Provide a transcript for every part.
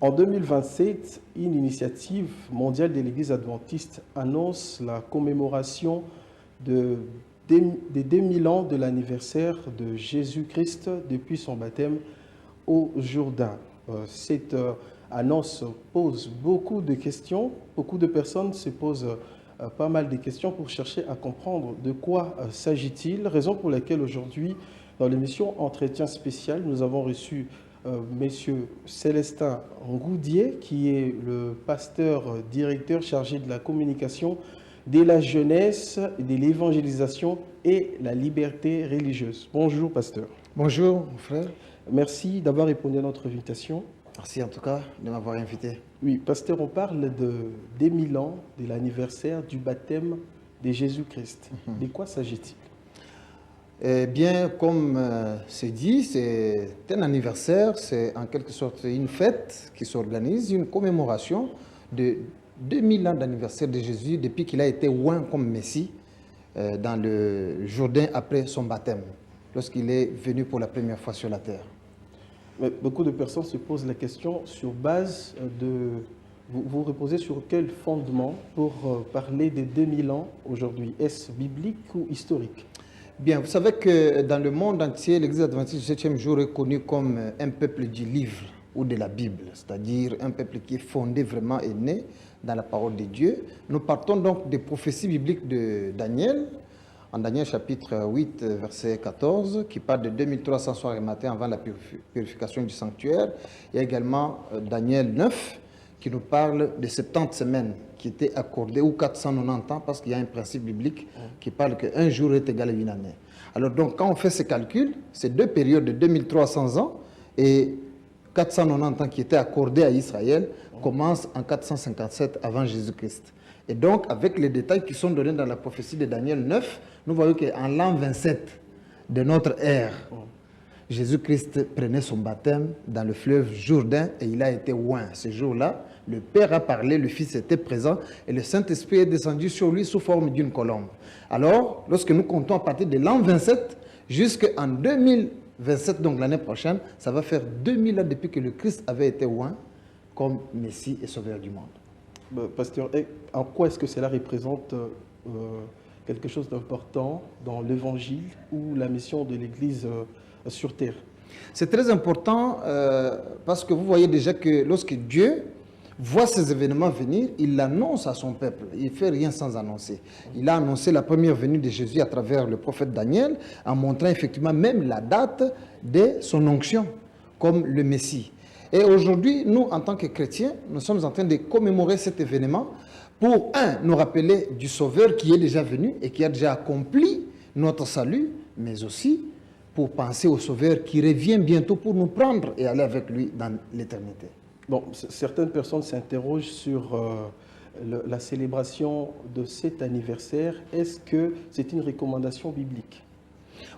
En 2027, une initiative mondiale de l'Église adventiste annonce la commémoration des 2000 ans de l'anniversaire de Jésus-Christ depuis son baptême au Jourdain. Cette annonce pose beaucoup de questions. Beaucoup de personnes se posent pas mal de questions pour chercher à comprendre de quoi s'agit-il. Raison pour laquelle aujourd'hui, dans l'émission Entretien spécial, nous avons reçu Monsieur Célestin Ngoudier, qui est le pasteur directeur chargé de la communication, de la jeunesse, de l'évangélisation et la liberté religieuse. Bonjour, pasteur. Bonjour, mon frère. Merci d'avoir répondu à notre invitation. Merci en tout cas de m'avoir invité. Oui, pasteur, on parle des 1000 ans de l'anniversaire du baptême de Jésus-Christ. De quoi s'agit-il? Eh bien, comme c'est dit, c'est un anniversaire, c'est en quelque sorte une fête qui s'organise, une commémoration de 2000 ans d'anniversaire de Jésus depuis qu'il a été oint comme Messie dans le Jourdain après son baptême, lorsqu'il est venu pour la première fois sur la terre. Mais beaucoup de personnes se posent la question sur base de... Vous reposez sur quel fondement pour parler des 2000 ans aujourd'hui? Est-ce biblique ou historique? Bien, vous savez que dans le monde entier, l'Église adventiste du 7e jour est connue comme un peuple du livre ou de la Bible, c'est-à-dire un peuple qui est fondé vraiment et né dans la parole de Dieu. Nous partons donc des prophéties bibliques de Daniel, en Daniel chapitre 8, verset 14, qui parle de 2300 soirs et matins avant la purification du sanctuaire. Il y a également Daniel 9, qui nous parle de 70 semaines qui étaient accordées, ou 490 ans, parce qu'il y a un principe biblique qui parle qu'un jour est égal à une année. Alors donc, quand on fait ces calculs, ces deux périodes de 2300 ans et 490 ans qui étaient accordés à Israël commencent en 457 avant Jésus-Christ. Et donc, avec les détails qui sont donnés dans la prophétie de Daniel 9, nous voyons qu'en l'an 27 de notre ère, Jésus-Christ prenait son baptême dans le fleuve Jourdain et il a été oint. Ce jour-là, le Père a parlé, le Fils était présent et le Saint-Esprit est descendu sur lui sous forme d'une colombe. Alors, lorsque nous comptons à partir de l'an 27 jusqu'en 2027, donc l'année prochaine, ça va faire 2000 ans depuis que le Christ avait été oint comme Messie et Sauveur du monde. Pasteur, en quoi est-ce que cela représente quelque chose d'important dans l'Évangile ou la mission de l'Église sur terre? C'est très important parce que vous voyez déjà que lorsque Dieu voit ces événements venir, il l'annonce à son peuple. Il ne fait rien sans annoncer. Il a annoncé la première venue de Jésus à travers le prophète Daniel, en montrant effectivement même la date de son onction comme le Messie. Et aujourd'hui, nous, en tant que chrétiens, nous sommes en train de commémorer cet événement pour, nous rappeler du Sauveur qui est déjà venu et qui a déjà accompli notre salut, mais aussi pour penser au Sauveur qui revient bientôt pour nous prendre et aller avec lui dans l'éternité. Bon, certaines personnes s'interrogent sur la célébration de cet anniversaire. Est-ce que c'est une recommandation biblique?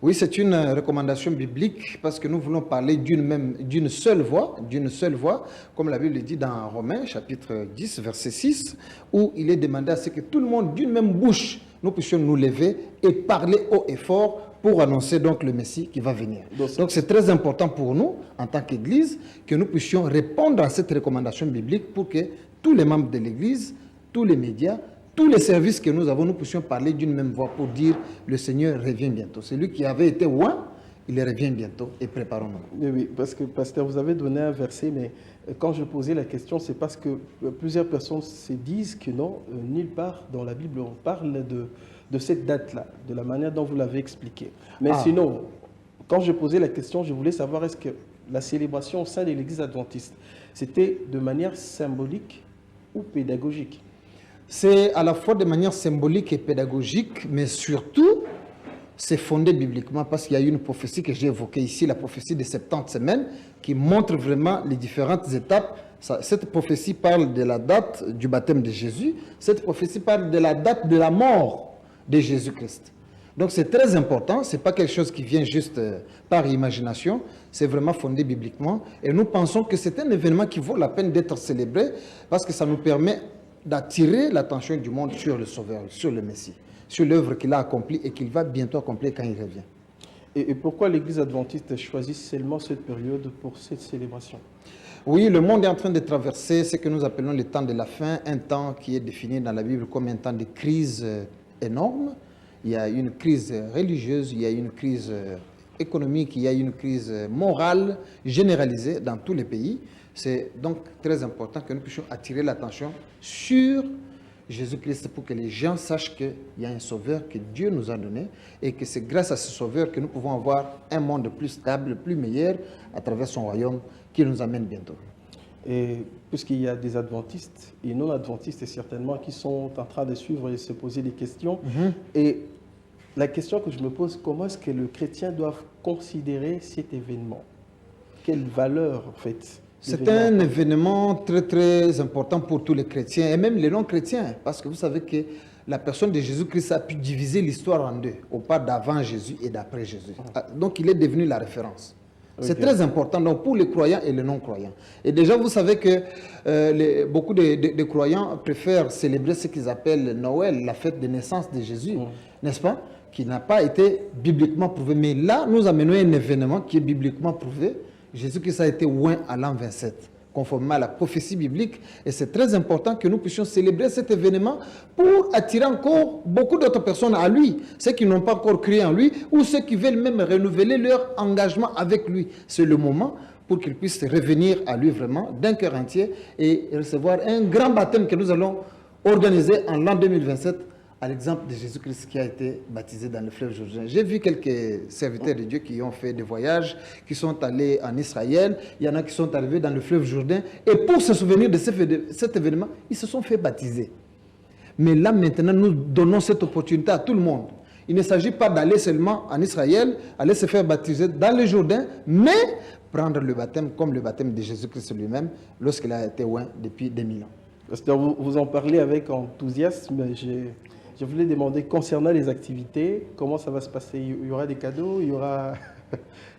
Oui, c'est une recommandation biblique parce que nous voulons parler d'une seule voix, comme la Bible dit dans Romains chapitre 10, verset 6, où il est demandé à ce que tout le monde, d'une même bouche, nous puissions nous lever et parler haut et fort pour annoncer donc le Messie qui va venir. Donc c'est très important pour nous, en tant qu'Église, que nous puissions répondre à cette recommandation biblique pour que tous les membres de l'Église, tous les médias, tous les services que nous avons, nous puissions parler d'une même voix pour dire le Seigneur revient bientôt. Celui qui avait été oint, il revient bientôt et préparons-nous. Oui, parce que, pasteur, vous avez donné un verset, mais quand je posais la question, c'est parce que plusieurs personnes se disent que non, nulle part dans la Bible, on parle de cette date-là, de la manière dont vous l'avez expliqué. Mais sinon, quand je posais la question, je voulais savoir est-ce que la célébration au sein de l'Église adventiste, c'était de manière symbolique ou pédagogique? C'est à la fois de manière symbolique et pédagogique, mais surtout, c'est fondé bibliquement parce qu'il y a une prophétie que j'ai évoquée ici, la prophétie des 70 semaines, qui montre vraiment les différentes étapes. Cette prophétie parle de la date du baptême de Jésus, cette prophétie parle de la date de la mort de Jésus-Christ. Donc c'est très important, ce n'est pas quelque chose qui vient juste par imagination, c'est vraiment fondé bibliquement. Et nous pensons que c'est un événement qui vaut la peine d'être célébré parce que ça nous permet d'attirer l'attention du monde sur le Sauveur, sur le Messie, sur l'œuvre qu'il a accomplie et qu'il va bientôt accomplir quand il revient. Et pourquoi l'Église adventiste choisit seulement cette période pour cette célébration? Oui, le monde est en train de traverser ce que nous appelons le temps de la fin, un temps qui est défini dans la Bible comme un temps de crise énorme. Il y a une crise religieuse, il y a une crise économique, il y a une crise morale généralisée dans tous les pays. C'est donc très important que nous puissions attirer l'attention sur Jésus-Christ pour que les gens sachent qu'il y a un sauveur que Dieu nous a donné et que c'est grâce à ce sauveur que nous pouvons avoir un monde plus stable, plus meilleur à travers son royaume qui nous amène bientôt. Et puisqu'il y a des adventistes et non-adventistes certainement qui sont en train de suivre et se poser des questions. Et la question que je me pose, comment est-ce que le chrétien doit considérer cet événement? Quelle valeur en fait? C'est un événement très très important pour tous les chrétiens et même les non-chrétiens, parce que vous savez que la personne de Jésus-Christ a pu diviser l'histoire en deux, au pas d'avant Jésus et d'après Jésus. Donc il est devenu la référence. C'est très important donc, pour les croyants et les non-croyants. Et déjà, vous savez que beaucoup de croyants préfèrent célébrer ce qu'ils appellent Noël, la fête de naissance de Jésus, n'est-ce pas? Qui n'a pas été bibliquement prouvé. Mais là, nous amenons un événement qui est bibliquement prouvé. Jésus-Christ a été oint à l'an 27, conformément à la prophétie biblique. Et c'est très important que nous puissions célébrer cet événement pour attirer encore beaucoup d'autres personnes à lui. Ceux qui n'ont pas encore cru en lui ou ceux qui veulent même renouveler leur engagement avec lui. C'est le moment pour qu'ils puissent revenir à lui vraiment d'un cœur entier et recevoir un grand baptême que nous allons organiser en l'an 2027 à l'exemple de Jésus-Christ qui a été baptisé dans le fleuve Jourdain. J'ai vu quelques serviteurs de Dieu qui ont fait des voyages, qui sont allés en Israël. Il y en a qui sont arrivés dans le fleuve Jourdain. Et pour se souvenir de cet événement, ils se sont fait baptiser. Mais là, maintenant, nous donnons cette opportunité à tout le monde. Il ne s'agit pas d'aller seulement en Israël, aller se faire baptiser dans le Jourdain, mais prendre le baptême comme le baptême de Jésus-Christ lui-même lorsqu'il a été oint depuis 2000 ans. Pasteur, vous en parlez avec enthousiasme. Je voulais demander, concernant les activités, comment ça va se passer? Il y aura des cadeaux? Il y aura...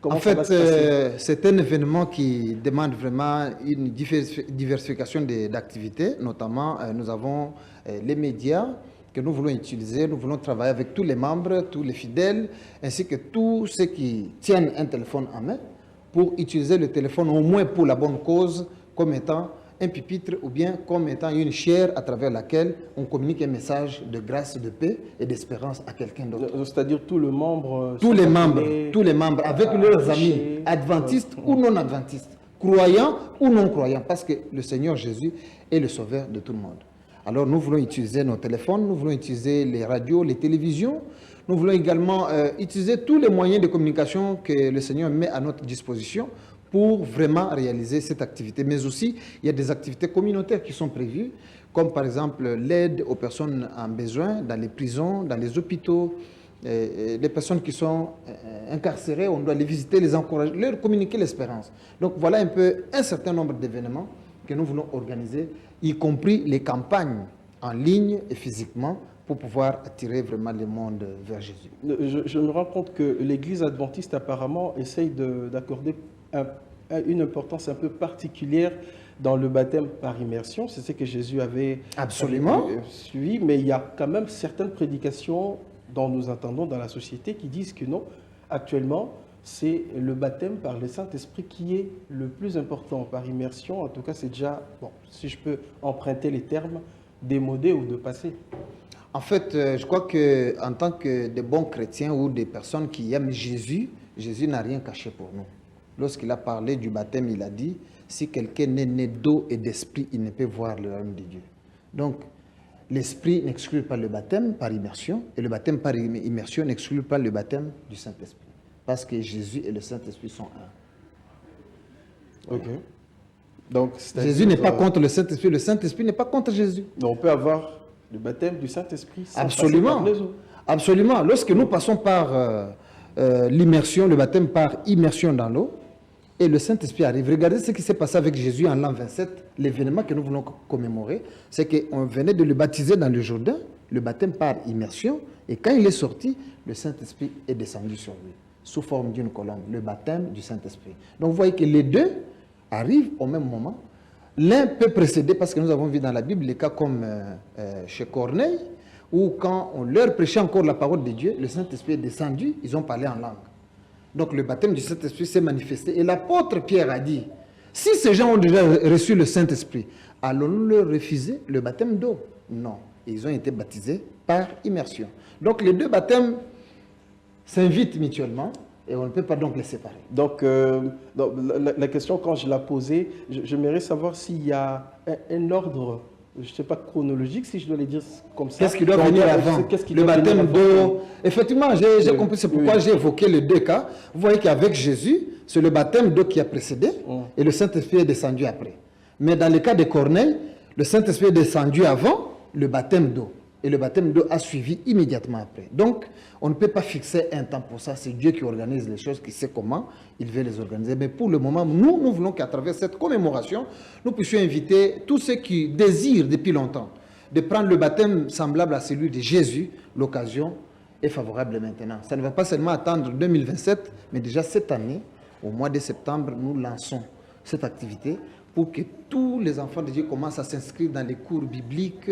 En fait, c'est un événement qui demande vraiment une diversification d'activités. Notamment, nous avons les médias que nous voulons utiliser. Nous voulons travailler avec tous les membres, tous les fidèles, ainsi que tous ceux qui tiennent un téléphone en main pour utiliser le téléphone au moins pour la bonne cause, comme étant un pupitre ou bien comme étant une chaire à travers laquelle on communique un message de grâce, de paix et d'espérance à quelqu'un d'autre. C'est-à-dire tous les membres, avec leurs amis, adventistes ou non adventistes, croyants ou non croyants, parce que le Seigneur Jésus est le sauveur de tout le monde. Alors nous voulons utiliser nos téléphones, nous voulons utiliser les radios, les télévisions, nous voulons également utiliser tous les moyens de communication que le Seigneur met à notre disposition pour vraiment réaliser cette activité. Mais aussi, il y a des activités communautaires qui sont prévues, comme par exemple l'aide aux personnes en besoin dans les prisons, dans les hôpitaux, les personnes qui sont incarcérées, on doit les visiter, les encourager, leur communiquer l'espérance. Donc voilà un peu un certain nombre d'événements que nous voulons organiser, y compris les campagnes en ligne et physiquement, pour pouvoir attirer vraiment le monde vers Jésus. Je me rends compte que l'Église adventiste apparemment essaye d'accorder une importance un peu particulière dans le baptême par immersion. C'est ce que Jésus avait suivi, mais il y a quand même certaines prédications dont nous entendons dans la société qui disent que non, actuellement, c'est le baptême par le Saint-Esprit qui est le plus important par immersion. En tout cas, c'est déjà, bon, si je peux emprunter les termes, démodé ou de passé. En fait, je crois qu'en tant que de bons chrétiens ou des personnes qui aiment Jésus, Jésus n'a rien caché pour nous. Lorsqu'il a parlé du baptême, il a dit, si quelqu'un est né d'eau et d'esprit, il ne peut voir le royaume de Dieu. Donc, l'esprit n'exclut pas le baptême par immersion, et le baptême par immersion n'exclut pas le baptême du Saint-Esprit. Parce que Jésus et le Saint-Esprit sont un. Ok. Donc, Jésus n'est pas contre le Saint-Esprit n'est pas contre Jésus. Donc, on peut avoir le baptême du Saint-Esprit sans absolument, passer par les eaux. Absolument. Lorsque nous passons par l'immersion, le baptême par immersion dans l'eau, et le Saint-Esprit arrive. Regardez ce qui s'est passé avec Jésus en l'an 27, l'événement que nous voulons commémorer, c'est qu'on venait de le baptiser dans le Jourdain, le baptême par immersion, et quand il est sorti, le Saint-Esprit est descendu sur lui, sous forme d'une colombe, le baptême du Saint-Esprit. Donc vous voyez que les deux arrivent au même moment. L'un peut précéder, parce que nous avons vu dans la Bible les cas comme chez Corneille, où quand on leur prêchait encore la parole de Dieu, le Saint-Esprit est descendu, ils ont parlé en langue. Donc le baptême du Saint-Esprit s'est manifesté. Et l'apôtre Pierre a dit, Si ces gens ont déjà reçu le Saint-Esprit, allons-nous leur refuser le baptême d'eau? Non. Ils ont été baptisés par immersion. Donc les deux baptêmes s'invitent mutuellement et on ne peut pas donc les séparer. Donc, la question, quand je la posais, j'aimerais savoir s'il y a un ordre, je ne sais pas chronologique, si je dois les dire comme ça. Qu'est-ce qui doit Donc, venir avant? Le baptême d'eau. Effectivement, j'ai compris, c'est pourquoi j'ai évoqué les deux cas. Vous voyez qu'avec Jésus, c'est le baptême d'eau qui a précédé et le Saint-Esprit est descendu après. Mais dans le cas de Corneille, le Saint-Esprit est descendu avant le baptême d'eau. Et le baptême d'eau a suivi immédiatement après. Donc, on ne peut pas fixer un temps pour ça. C'est Dieu qui organise les choses, qui sait comment il veut les organiser. Mais pour le moment, nous voulons qu'à travers cette commémoration, nous puissions inviter tous ceux qui désirent depuis longtemps de prendre le baptême semblable à celui de Jésus. L'occasion est favorable maintenant. Ça ne va pas seulement attendre 2027, mais déjà cette année, au mois de septembre, nous lançons cette activité pour que tous les enfants de Dieu commencent à s'inscrire dans les cours bibliques,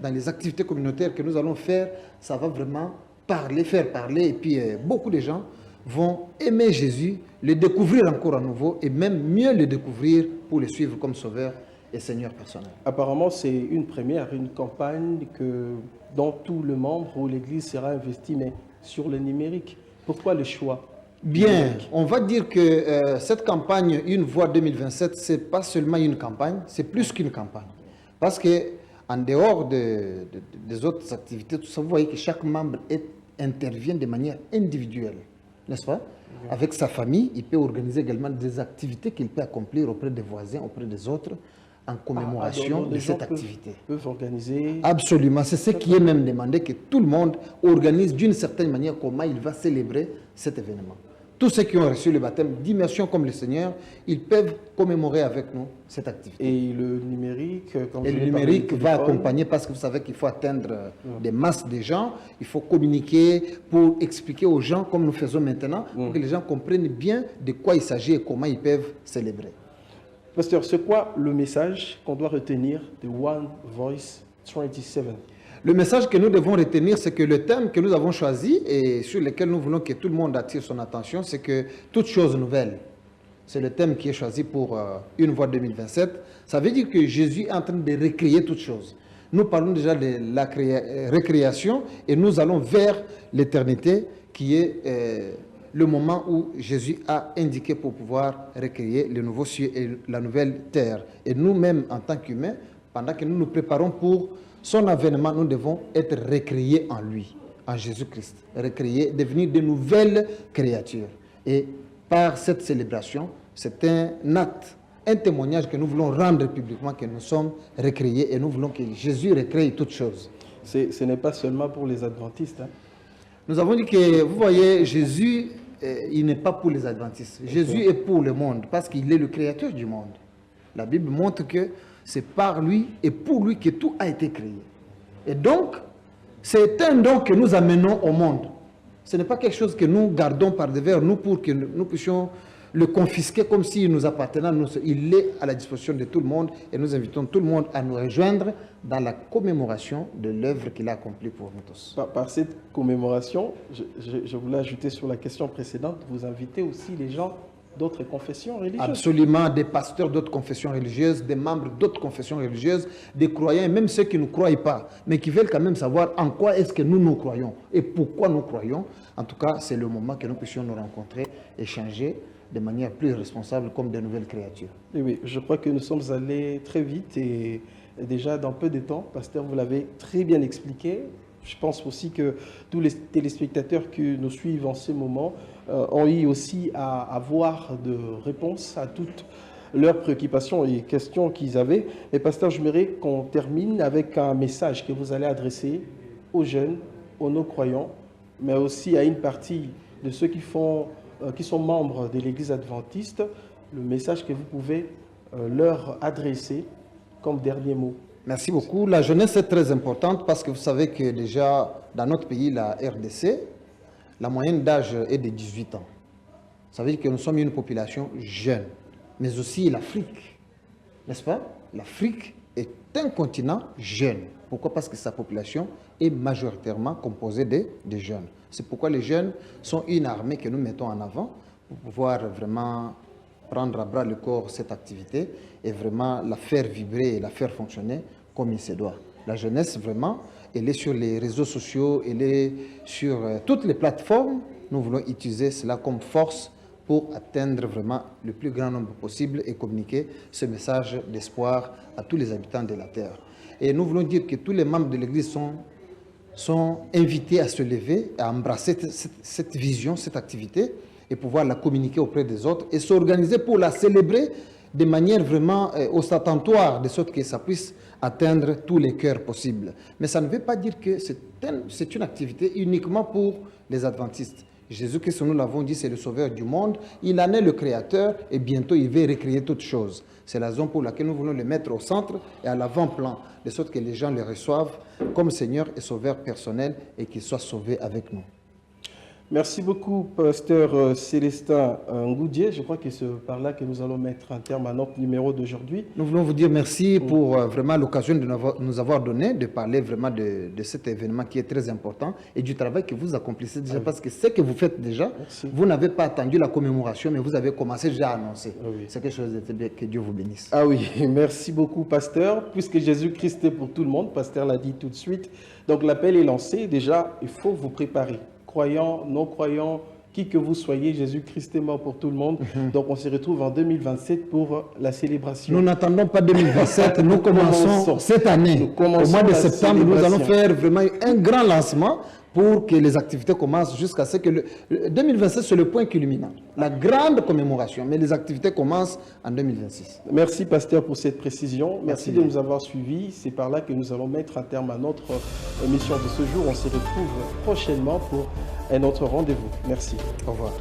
dans les activités communautaires que nous allons faire. Ça va vraiment faire parler, et puis beaucoup de gens vont aimer Jésus, le découvrir encore à nouveau, et même mieux le découvrir pour le suivre comme sauveur et Seigneur personnel. Apparemment, c'est une première, une campagne dont tout le membre ou l'Église sera investi, mais sur le numérique. Pourquoi le choix? Bien, on va dire que cette campagne Une Voix 2027, ce n'est pas seulement une campagne, c'est plus qu'une campagne. Parce qu'en dehors des autres activités, tout ça, vous voyez que chaque membre intervient de manière individuelle, n'est-ce pas? Avec sa famille, il peut organiser également des activités qu'il peut accomplir auprès des voisins, auprès des autres, en commémoration de cette activité. Peuvent organiser. Absolument, c'est ce qui est même demandé, que tout le monde organise d'une certaine manière comment il va célébrer cet événement. Tous ceux qui ont reçu le baptême d'immersion comme le Seigneur, ils peuvent commémorer avec nous cette activité. Et le numérique, et le numérique va accompagner, parce que vous savez qu'il faut atteindre des masses de gens, il faut communiquer pour expliquer aux gens, comme nous faisons maintenant, pour que les gens comprennent bien de quoi il s'agit et comment ils peuvent célébrer. Pasteur, c'est quoi le message qu'on doit retenir de One Voice 27? Le message que nous devons retenir, c'est que le thème que nous avons choisi et sur lequel nous voulons que tout le monde attire son attention, c'est que toute chose nouvelle. C'est le thème qui est choisi pour Une Voix 2027. Ça veut dire que Jésus est en train de recréer toutes choses. Nous parlons déjà de la récréation et nous allons vers l'éternité qui est le moment où Jésus a indiqué pour pouvoir recréer le nouveau ciel et la nouvelle terre. Et nous-mêmes, en tant qu'humains, pendant que nous nous préparons pour son avènement, nous devons être recréés en lui, en Jésus-Christ. Recréés, devenir de nouvelles créatures. Et par cette célébration, c'est un acte, un témoignage que nous voulons rendre publiquement, que nous sommes recréés et nous voulons que Jésus recrée toutes choses. Ce n'est pas seulement pour les adventistes. Hein? Nous avons dit que, vous voyez, Jésus, il n'est pas pour les adventistes. Jésus est pour le monde, parce qu'il est le créateur du monde. La Bible montre que c'est par lui et pour lui que tout a été créé. Et donc, c'est un don que nous amenons au monde. Ce n'est pas quelque chose que nous gardons par devers nous pour que nous puissions le confisquer comme s'il nous appartenait. Il est à la disposition de tout le monde et nous invitons tout le monde à nous rejoindre dans la commémoration de l'œuvre qu'il a accomplie pour nous tous. Par cette commémoration, je voulais ajouter sur la question précédente, vous invitez aussi les gens d'autres confessions religieuses. Absolument, des pasteurs d'autres confessions religieuses, des membres d'autres confessions religieuses, des croyants, et même ceux qui ne croient pas, mais qui veulent quand même savoir en quoi est-ce que nous croyons et pourquoi nous croyons. En tout cas, c'est le moment que nous puissions nous rencontrer, échanger de manière plus responsable comme de nouvelles créatures. Et oui, je crois que nous sommes allés très vite et déjà dans peu de temps, pasteur, vous l'avez très bien expliqué. Je pense aussi que tous les téléspectateurs qui nous suivent en ce moment ont eu aussi à avoir de réponses à toutes leurs préoccupations et questions qu'ils avaient. Et pasteur, j'aimerais qu'on termine avec un message que vous allez adresser aux jeunes, aux non-croyants, mais aussi à une partie de ceux qui sont membres de l'Église adventiste, le message que vous pouvez leur adresser comme dernier mot. Merci beaucoup. La jeunesse est très importante parce que vous savez que déjà dans notre pays, la RDC, la moyenne d'âge est de 18 ans. Ça veut dire que nous sommes une population jeune, mais aussi l'Afrique, n'est-ce pas? L'Afrique est un continent jeune. Pourquoi? Parce que sa population est majoritairement composée de jeunes. C'est pourquoi les jeunes sont une armée que nous mettons en avant pour pouvoir vraiment prendre à bras le corps cette activité et vraiment la faire vibrer et la faire fonctionner comme il se doit. La jeunesse, vraiment, elle est sur les réseaux sociaux, elle est sur toutes les plateformes. Nous voulons utiliser cela comme force pour atteindre vraiment le plus grand nombre possible et communiquer ce message d'espoir à tous les habitants de la terre. Et nous voulons dire que tous les membres de l'Église sont invités à se lever, à embrasser cette vision, cette activité, et pouvoir la communiquer auprès des autres et s'organiser pour la célébrer de manière vraiment ostentatoire, de sorte que ça puisse atteindre tous les cœurs possibles. Mais ça ne veut pas dire que c'est une activité uniquement pour les adventistes. Jésus-Christ, nous l'avons dit, c'est le sauveur du monde. Il en est le créateur et bientôt il va recréer toutes choses. C'est la raison pour laquelle nous voulons le mettre au centre et à l'avant-plan, de sorte que les gens le reçoivent comme Seigneur et Sauveur personnel et qu'il soit sauvé avec nous. Merci beaucoup, pasteur Célestin Ngoudier. Je crois que c'est par là que nous allons mettre un terme à notre numéro d'aujourd'hui. Nous voulons vous dire merci pour vraiment l'occasion de nous avoir donné de parler vraiment de cet événement qui est très important et du travail que vous accomplissez déjà, parce que ce que vous faites déjà, vous n'avez pas attendu la commémoration, mais vous avez commencé déjà à annoncer. C'est quelque chose de très bien, que Dieu vous bénisse. Ah oui, merci beaucoup, pasteur. Puisque Jésus-Christ est pour tout le monde, pasteur l'a dit tout de suite. Donc l'appel est lancé. Déjà, il faut vous préparer. Croyants, non-croyants, qui que vous soyez, Jésus-Christ est mort pour tout le monde. Donc on se retrouve en 2027 pour la célébration. Nous n'attendons pas 2027, nous commençons cette année. Au mois de septembre, nous allons faire vraiment un grand lancement pour que les activités commencent jusqu'à ce que 2027, c'est le point culminant. La grande commémoration, mais les activités commencent en 2026. Merci, pasteur, pour cette précision. Merci de nous avoir suivis. C'est par là que nous allons mettre un terme à notre émission de ce jour. On se retrouve prochainement pour un autre rendez-vous. Merci. Au revoir.